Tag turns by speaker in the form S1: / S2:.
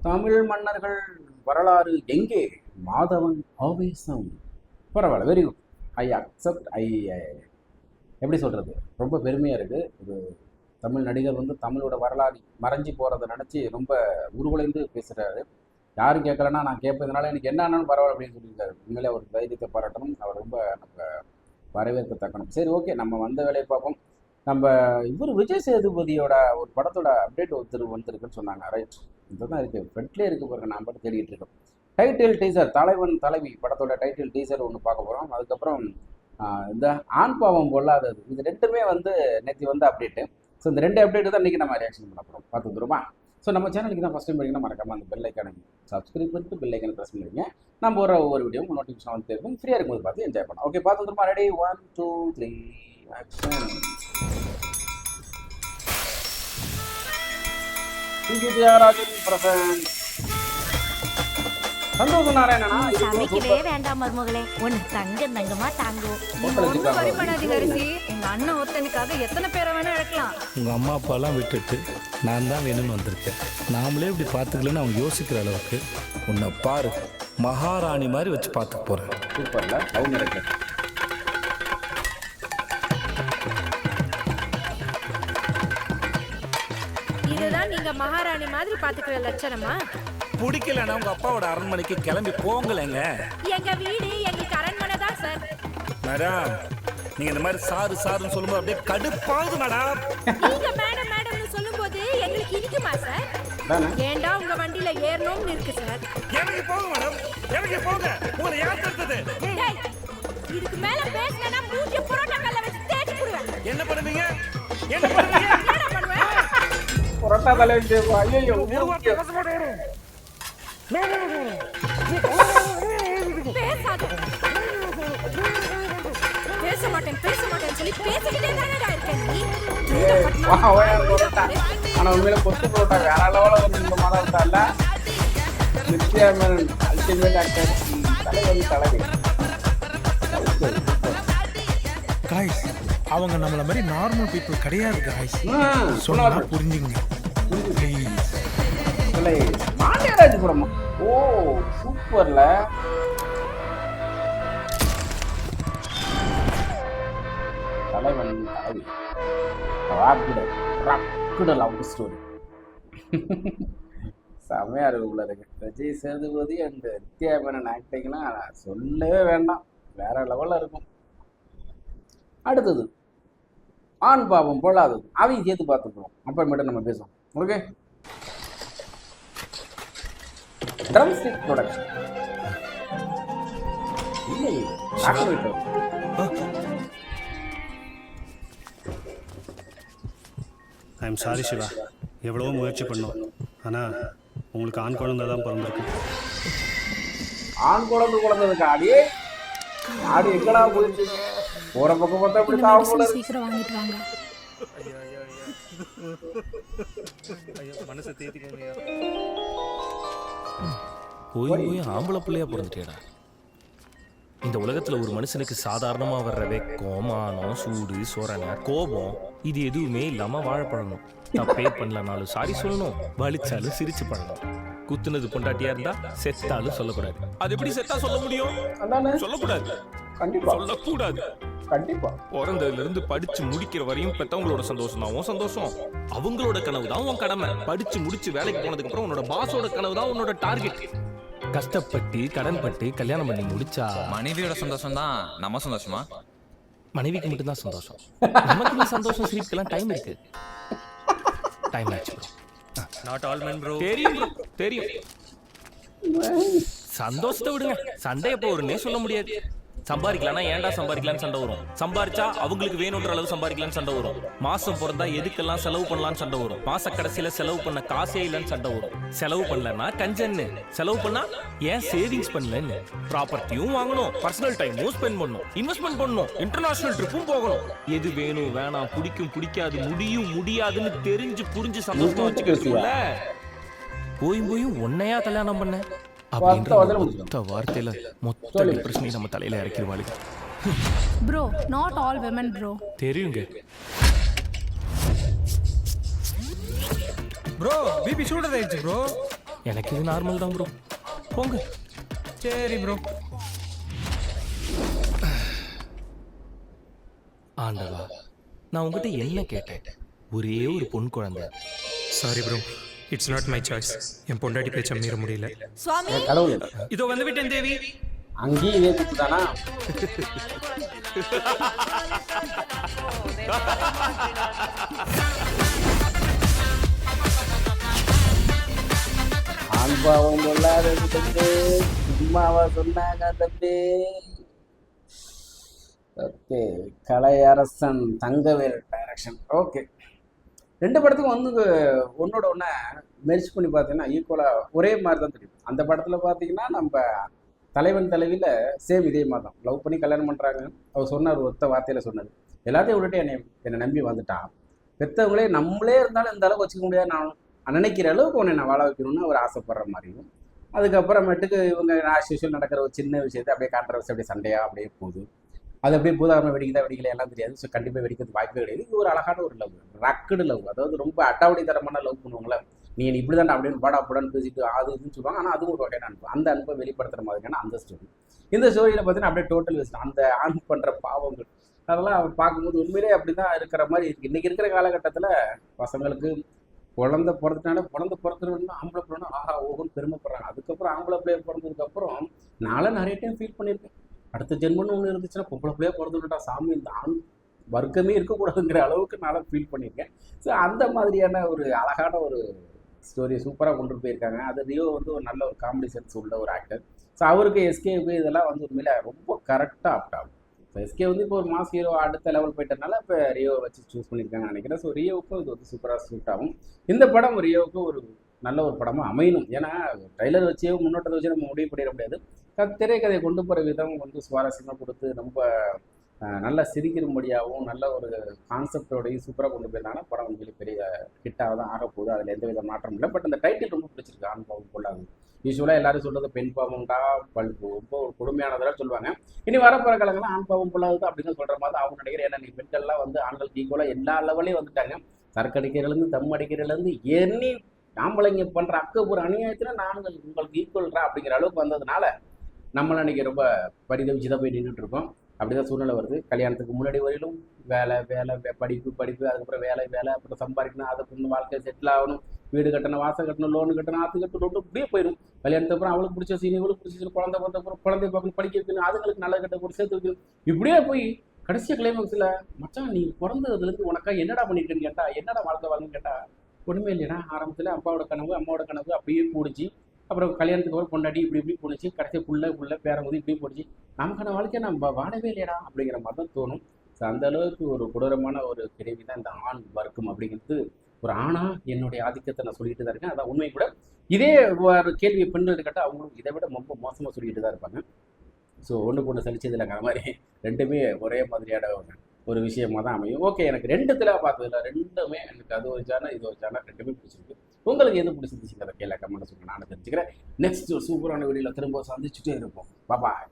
S1: தமிழ் மன்னர்கள் வரலாறு எங்கே? மாதவன் ஆவேசம். பரவாயில்ல, வெரி குட். I accept. எப்படி சொல்கிறது, ரொம்ப பெருமையாக இருக்குது. ஒரு தமிழ் நடிகர் வந்து தமிழோட வரலாறு மறைஞ்சி போகிறத நினச்சி ரொம்ப உருகுலைந்து பேசுகிறாரு. யாரும் கேட்கலன்னா நான் கேட்பதுனால எனக்கு என்ன ஆனாலும் பரவாயில்ல அப்படின்னு சொல்லியிருக்காரு. உண்மையிலே அவர் தைரியத்தை பாராட்டணும். அவர் ரொம்ப நம்ம வரவேற்கத்தக்கணும். சரி, ஓகே, நம்ம வந்த வேலையை பார்ப்போம். நம்ம இவர் விஜய் சேதுபதியோட ஒரு படத்தோட அப்டேட் வந்திருக்குன்னு சொன்னாங்க. ரைட், இதுதான் இருக்குது, ஃப்ரெண்ட்லேயே இருக்குது பாருங்க. நான் பாட்டு தேடிட்டு இருக்கோம். டைட்டில் டீசர், தலைவன் தலைவி படத்தோட டைட்டில் டீசர் ஒன்று பார்க்க போகிறோம். அதுக்கப்புறம் இந்த ஆண் பாவம் பொல்லாதது, இது ரெண்டுமே வந்து நேற்று வந்து அப்டேட்டு. ஸோ இந்த ரெண்டு அப்டேட்டு தான் இன்றைக்கி நம்ம ரியாக்ஷன் பண்ண போகிறோம். பார்த்து வந்துருமா? ஸோ நம்ம சேனலுக்கு தான் ஃபஸ்ட் டைம் பண்ணிங்கன்னா மறக்காமல் அந்த பெல் ஐக்கானை சப்ஸ்கிரைப் பண்ணிட்டு பெல் ஐக்கானை ப்ரெஸ் பண்ணிடுங்க. நம்ம ஒரு ஒவ்வொரு வீடியோ நோட்டிஃபிகேஷன் வந்து இருக்கும். ஃப்ரீயாக இருக்கும்போது பார்த்து என்ஜாய் பண்ணலாம். ஓகே, பார்த்து வந்துருமா? Ready, 1 2 3 action. தியாகராஜன் பிரசன்ட். சந்தோஷம் நாராயணனா
S2: சமைக்கவே வேண்டாம் மருமகளே, ஒன்னு தங்கமா தாங்கும்.
S3: ஒன்றும் வரி பண்ணாதீங்க அரிசி. எங்க அண்ணன் ஒருத்தனுக்காக எத்தனை பேரை வேணா இழக்கலாம்.
S4: உங்கள் அம்மா அப்பாலாம் விட்டுட்டு நான் தான் வேணும்னு வந்திருக்கேன். நாமளே இப்படி பார்த்துக்கலன்னு அவங்க யோசிக்கிற அளவுக்கு உன்னை பாரு, மகாராணி மாதிரி வச்சு பார்த்துக்க போகிறேன்.
S1: சூப்பர்ல, அவங்க இருக்கு.
S3: இதுதான் நீங்க மகாராணி மாதிரி பாத்துக்கிற லட்சணமா?
S4: பிடிக்கலன்னா உங்கள் அப்பாவோட அரண்மனைக்கு கிளம்பி போங்கலைங்க.
S3: எங்க வீடு எங்களுக்கு அரண்மனை தான் சார்.
S4: மேடம், நீங்கள் இந்த மாதிரி சாருன்னு சொல்லும்போது அப்படியே கடுப்பாகுது மேடம்.
S3: நீங்க மேடம் மேடம்னு சொல்லும்போது எங்களுக்கு இனிக்குமா சார்? ஏண்டா உங்க வண்டியில ஏறணும்னு இருக்கு சார்.
S4: எனக்கு போங்க மேடம், எனக்கு போங்க. உங்களை யார் தடுத்தது?
S3: டேய், இதுக்கு மேல பேசலனா மூஞ்சி புரோட்டா கல்ல வச்சு தேய்ச்சி புடுவேன்.
S4: என்ன பண்ணுவீங்க? என்ன பண்ணுவீங்க?
S3: என்னடா பண்ணுவேன்?
S1: புரோட்டா தலை வச்சு ஐயோ
S3: பேசாத. பேச மாட்டேன் சொல்லி பேசிக்கிட்டே தானடா இருக்க நீ.
S1: ஆனால் உண்மையில கொத்து புரோட்டா வேற லெவலில் வந்து இந்த மாதிரி இருந்தால நித்யா மேனன் அல்டிமேட் ஆக்டர் தலைவி.
S5: காய்ஸ், அவங்க நம்மள மாதிரி நார்மல் பீப்புள் கிடையாது காய்ஸ். சொன்னா புரிஞ்சுங்க ப்ளீஸ்.
S1: மாண்டியராஜ் படமா? ஓ சூப்பர்ல. தலைவன் தலைவி ராப்பிட லவ் ஸ்டோரி செம்மையா இருக்கு. உள்ள இருக்கு விஜய் சேதுபதி அண்ட் நித்யா மேனன் ஆக்டிங்னா சொல்லவே வேண்டாம், வேற லெவலில் இருக்கும். அடுத்தது ஆண் பாவம் பொல்லாதது, அதையும் சேர்த்து பார்த்துக்குவோம். அப்புறமேட்டு நம்ம பேசுவோம். Okay, drumstick production. இல்லை
S6: ஐ எம் சாரி சிவா, எவ்வளவோ முயற்சி பண்ணோம், ஆனால் உங்களுக்கு ஆண் குழந்தை தான் பிறந்திருக்கு.
S1: ஆண் குழந்தைதுக்கு ஆடி எங்கடா போயிடுச்சு? போற பக்கம் பார்த்தா இப்படி தாவ போல.
S3: சீக்கிரம் வாங்கிட்டு வாங்க.
S6: மனசை தேத்திக்கோங்க.
S7: போய் ஆம்பளை பிள்ளையா பிறந்துட்டேடா. இந்த உலகத்துல ஒரு மனுஷனுக்கு சாதாரணமா வர்ற வெக்கம், மானம், சூடு, சொரணை, கோபம் இது எதுவுமே இல்லாம வாழ பழணும். தப்பே பண்ணலனாலும் சாரி சொல்லணும், வலிச்சாலும் சிரிச்சு பழணும். குத்துனது பொண்டாட்டியா இருந்தா செத்தாலும் சொல்லக்கூடாது. அது எப்படி செத்தா சொல்ல முடியும்? சொல்லக்கூடாது,
S1: கண்டிப்பா
S7: சொல்லக்கூடாது.
S1: கண்டிப்பா
S7: பிறந்ததுல இருந்து படிச்சு முடிக்கிற வரையும் பெத்தவங்களோட சந்தோஷம் தான் உன் சந்தோஷம், அவங்களோட கனவு தான் உன் கடமை. படிச்சு முடிச்சு வேலைக்கு போனதுக்கு அப்புறம் உன்னோட பாஸோட கனவு தான் உன்னோட டார்கெட். கஷ்டப்பட்டு கடன் பட்டு கல்யாணம் பண்ணி முடிச்சா
S8: மனைவியோட சந்தோஷம் தான் நம்ம சந்தோஷமா?
S7: மனைவிக்கு மட்டும்தான் சந்தோஷம். நமக்கு சந்தோஷம் சிரிப்புக்கெல்லாம் டைம் இருக்கு. டைம் ஆச்சு bro.
S6: Not all men bro.
S7: தெரியும் ப்ரோ, தெரியும். சந்தோஷத்தை விடுங்க, சண்டையை போறேன்னே சொல்ல முடியாது. சம்பாதிக்கலாம்னா ஏன்டா சம்பாதிக்கலான்னு சண்டை வரும். சம்பாதிச்சா அவங்களுக்கு வேணுன்ற அளவு சம்பாதிக்கலான்னு சண்டை வரும். மாசம் பிறந்தா எதுக்கெல்லாம் செலவு பண்ணலான்னு சண்டை வரும். மாச கடைசியில செலவு பண்ண காசே இல்லைன்னு சண்டை வரும். செலவு பண்ணலன்னா கஞ்சன்னு, செலவு பண்ணா ஏன் சேவிங்ஸ் பண்ணலன்னு. ப்ராப்பர்ட்டியும் வாங்கணும், பர்சனல் டைமும் ஸ்பெண்ட் பண்ணணும், இன்வெஸ்ட்மெண்ட் பண்ணணும், இன்டர்நேஷனல் ட்ரிப்பும் போகணும். எது வேணும் வேணாம், பிடிக்கும் பிடிக்காது, முடியும் முடியாதுன்னு தெரிஞ்சு புரிஞ்சு சந்தோஷமா வச்சுக்கல. போயும் உன்னையா கல்யாணம் பண்ண அப்படின்ற மொத்த வார்த்தையில மொத்த டிப்ரெஷனையும் நம்ம தலையில இறக்கிடுவாளு.
S3: Bro, not all women bro.
S7: தெரியுங்க
S5: ப்ரோ. பிபி ஷூட்டர் ஆயிடுச்சு ப்ரோ.
S7: எனக்கு இது நார்மல் தான் ப்ரோ. போங்க.
S5: சரி ப்ரோ.
S7: ஆண்டவா, நான் உங்ககிட்ட என்ன கேட்டேன்? ஒரே ஒரு பொன் குழந்தை.
S5: Sorry bro, it's not my choice. என் பொண்டாட்டி பேச்ச மீற முடியல.
S2: சுவாமி
S1: கடவுள்
S5: இதோ வந்து விட்டேன் தேவி.
S1: அங்கேயும் இதே குத்துதானா? அனுபவம் சொல்லாதது தம்பி, சும்மாவா சொன்னாங்க தம்பி. Okay, Kalaiyarasan Thangavel direction. Okay, 2 படத்துக்கும் வந்து ஒன்னோட ஒன்று மெர்ஜ் பண்ணி பார்த்தீங்கன்னா ஈக்குவலாக ஒரே மாதிரி தான் தெரியும். அந்த படத்தில் பார்த்தீங்கன்னா நம்ம தலைவன் தலைவியில் சேம் இதே மாதிரி தான் லவ் பண்ணி கல்யாணம் பண்ணுறாங்க. அவர் சொன்னார், ஒத்த வார்த்தையில் சொன்னது, எல்லாத்தையும் விட்டுட்டு என்னை நம்பி வந்துட்டான். பெற்றவங்களே நம்மளே இருந்தாலும் இந்த அளவுக்கு வச்சுக்க முடியாது, நான் நினைக்கிற அளவுக்கு உன்னை நான் வாழ வைக்கணும்னு அவர் ஆசைப்படுற மாதிரியும். அதுக்கப்புறமேட்டுக்கு இவங்க ஆஸ் நடக்கிற ஒரு சின்ன விஷயத்தை அப்படியே கான்ட்ரவர்சி அப்படியே சண்டையாக அப்படியே போகுது. அது அப்படியே பூதாகரமாக வெடிக்குதா வெடிக்கல எல்லாம் தெரியாது. ஸோ கண்டிப்பாக வெடிக்கிறது வாய்ப்பே கிடையாது. இது ஒரு அழகான ஒரு லவ், ரக்குடு லவ். அதாவது ரொம்ப அட்டாவடித்தரமான லவ் பண்ணுவாங்களே, நீ இப்படி தான் அப்படின்னு பாடா போடான்னு பேசிட்டு அது இதுன்னு சொல்லுவாங்க. ஆனால் அதுவும் ஒரு வகையான அனுப்பு, அந்த அனுப்பை வெளிப்படுத்துகிற மாதிரியான அந்த ஸ்டோரி. இந்த ஸ்டோரியில் பார்த்தீங்கன்னா அப்படியே டோட்டல் வேஸ்ட். அந்த ஆண் பண்ணுற பாவங்கள் அதெல்லாம் அவர் பார்க்கும்போது உண்மையிலே அப்படி தான் இருக்கிற மாதிரி இருக்குது. இன்றைக்கி இருக்கிற காலகட்டத்தில் பசங்களுக்கு குழந்தை பிறந்துட்டாலே குழந்தை பிறக்கிறவங்க ஆம்பளை பிள்ளை ஆஹா ஓகோன்னு பெருமைப்படுறாங்க. அதுக்கப்புறம் ஆம்பளை பிள்ளைய பிறந்ததுக்கப்புறம் நானும் நிறைய டைம் ஃபீல் பண்ணியிருக்கேன். அடுத்த ஜென்மன்னு ஒன்று இருந்துச்சுன்னா பொம்பளை பிள்ளையா பிறந்துட்டா சாமி, இந்த ஆண் வர்க்கமே இருக்கக்கூடாதுங்கிற அளவுக்கு நான் ஃபீல் பண்ணியிருக்கேன். ஸோ அந்த மாதிரியான ஒரு அழகான ஒரு ஸ்டோரியை சூப்பராக கொண்டு போயிருக்காங்க. அது ரியோ வந்து ஒரு நல்ல ஒரு காமெடி சென்ஸ் உள்ள ஒரு ஆக்டர். ஸோ அவருக்கு எஸ்கேவுக்கு இதெல்லாம் வந்து உண்மையில ரொம்ப கரெக்டாக ஆப்ட் ஆகும். ஸோ எஸ்கே வந்து இப்போ ஒரு மாஸ் ஹீரோ அடுத்த லெவல் போயிட்டனால இப்போ ரியோவை வச்சு சூஸ் பண்ணியிருக்காங்கன்னு நினைக்கிறேன். ஸோ ரியோவுக்கும் இது வந்து சூப்பராக சூட் ஆகும். இந்த படம் ரியோவுக்கு ஒரு நல்ல ஒரு படமாக அமையணும். ஏன்னா ட்ரைலர் வச்சே முன்னோட்டத்தை வச்சு நம்ம முடிவு பண்ணிட முடியாது. திரைக்கதையை கொண்டு போகிற விதம் வந்து சுவாரஸ்யமாக கொடுத்து ரொம்ப நல்லா சிரிக்கிறபடியாகவும் நல்ல ஒரு கான்செப்டோடையும் சூப்பராக கொண்டு போயிருந்தாங்கன்னா படம் வந்து பெரிய ஹிட்டாக தான் ஆக போகுது. அதில் எந்த வித மாற்றம் இல்லை. பட் அந்த டைட்டில் ரொம்ப பிடிச்சிருக்கு, ஆண் பாவம் பொல்லாது. யூஸ்வலாக எல்லாரும் சொல்கிறது பெண் பாவம்டா பல்பு ரொம்ப ஒரு கொடுமையானதெல்லாம் சொல்லுவாங்க. இனி வரப்போகிற காலங்கள்லாம் ஆண் பாவம் பொல்லாது அப்படின்னு சொல்கிற மாதிரி தான் அவங்க நினைக்கிறேன். ஏன்னா நீ பெண்கள்லாம் வந்து ஆண்களுக்கு ஈக்குவலாக எல்லா லெவலையும் வந்துட்டாங்க. சரக்கு அடிக்கிறதுலேருந்து தம் அடிக்கிறதுலேருந்து எண்ணி ஆம்பளைங்க பண்ணுற அக்கப்புற அநியாயத்தில் நாங்கள் உங்களுக்கு ஈக்குவல்ரா அப்படிங்கிற அளவுக்கு வந்ததுனால நம்மளாம் இன்றைக்கி ரொம்ப பரிதவிச்சு தான் போய் நின்றுட்டு இருக்கோம். அப்படி தான் சூழ்நிலை வருது. கல்யாணத்துக்கு முன்னாடி வரையிலும் வேலை படிப்பு அதுக்கப்புறம் வேலை அப்புறம் சம்பாதிக்கணும், அதுக்கு வாழ்க்கை செட்டில் ஆகணும், வீடு கட்டணும், வாசல் கட்டணும், லோனு கட்டணும், ஆற்று கட்டணும், ரொம்ப இப்படியே போயிடும். கல்யாணத்துக்கு அப்புறம் அவளுக்கு பிடிச்ச சீனி இவளுக்கு பிடிச்ச குழந்தை பார்த்தப்பறம் குழந்தை பார்க்கணும், படிக்க வைக்கணும், அதுங்களுக்கு நல்ல கட்ட கூட சேர்த்து வைக்கணும். இப்படியே போய் கடைசியாக கிளைமேக்ஸில் மச்சான் நீ பிறந்ததுலேருந்து உனக்கா என்னடா பண்ணிட்டுன்னு கேட்டா, என்னடா வாழ்க்கை வாங்கன்னு கேட்டா, ஒன்றுமே இல்லைடா. ஆரம்பத்தில் அப்பாவோட கனவு அம்மாவோட கனவு அப்படியே போடுச்சு. அப்புறம் கல்யாணத்துக்கு ஒரு பொண்டாட்டி இப்படி போணுச்சு. கடைசியாக புள்ள பேரங்குதி இப்படி போடுச்சு. நமக்கான வாழ்க்கையை நம்ம வாழவே இல்லையடா அப்படிங்கிற மாதிரி தான் தோணும். ஸோ அந்த அளவுக்கு ஒரு கொடூரமான ஒரு கேள்வி தான் இந்த ஆண் வர்க்கம் அப்படிங்கிறது. ஒரு ஆணா என்னுடைய ஆதிக்கத்தை நான் சொல்லிட்டு தான் இருக்கேன். அதான் உண்மை கூட. இதே ஒரு கேள்வியை பெண்கள் கேட்டால் அவங்களும் இதை விட ரொம்ப மோசமாக சொல்லிட்டு தான் இருப்பாங்க. ஸோ ஒன்று சலிச்சது இல்லைங்கிற மாதிரி ரெண்டுமே ஒரே மாதிரியான ஒரு விஷயமாக தான் அமையும். ஓகே, எனக்கு 2 பார்த்ததில்ல, ரெண்டுமே எனக்கு அது ஒரு சேனல் இது ஒரு சேனல் ரெண்டுமே பிடிச்சிருக்கு. உங்களுக்கு எது பிடிச்சிருந்துச்சுங்கிற கேள்வி கமெண்ட் சொல்லுங்கள், நானும் தெரிஞ்சுக்கிறேன். நெக்ஸ்ட் ஒரு சூப்பரான வீடியோவில் திரும்ப சந்திச்சுட்டே இருப்போம். பாய்.